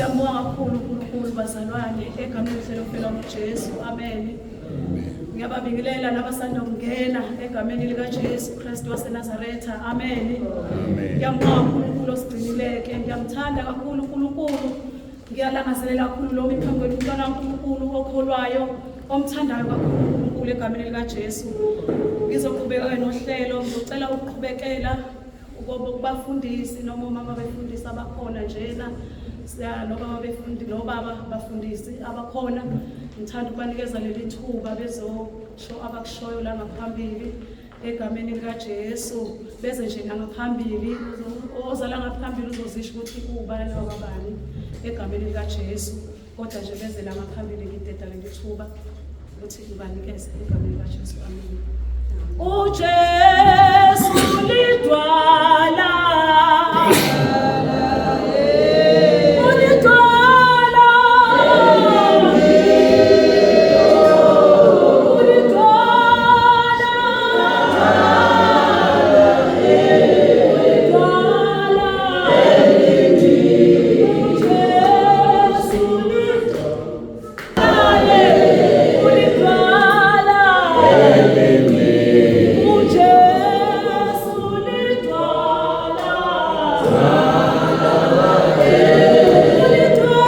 Ngiyambonga kakhulu uNkulunkulu bazalwane egameni lomfelo uJesu. Amen. Ngiyababingelela nabasanda ukungena egameni lika Jesu Kristu waseNazaretha. Amen. Ngiyambonga uNkulunkulu osigcinileke. Ngiyamthanda kakhulu uNkulunkulu. Ngiyalangazelela kakhulu lo iphambi kwemntwana kaNkulunkulu okholwayo omthandayo kakhulu uNkulunkulu egameni lika Jesu. Ngizoqhubeka nohlelo, ngizocela ukuqhubekela kubafundisi noma mama befundisa abakhona njena. Noma befundi nobaba bafundisi abakhona, ngithanda ukubanikeza leli thuba bezosho abakushoyo la ngaphambili egameni lika Jesu. Beze nje ngaphambili, ozala ngaphambili uzozisho ukuthi ubani wabani egameni lika Jesu. Kodwa nje beze la ngaphambili ngideda leli thuba ukuthi ngibanikeze egameni lika Jesu. Amen.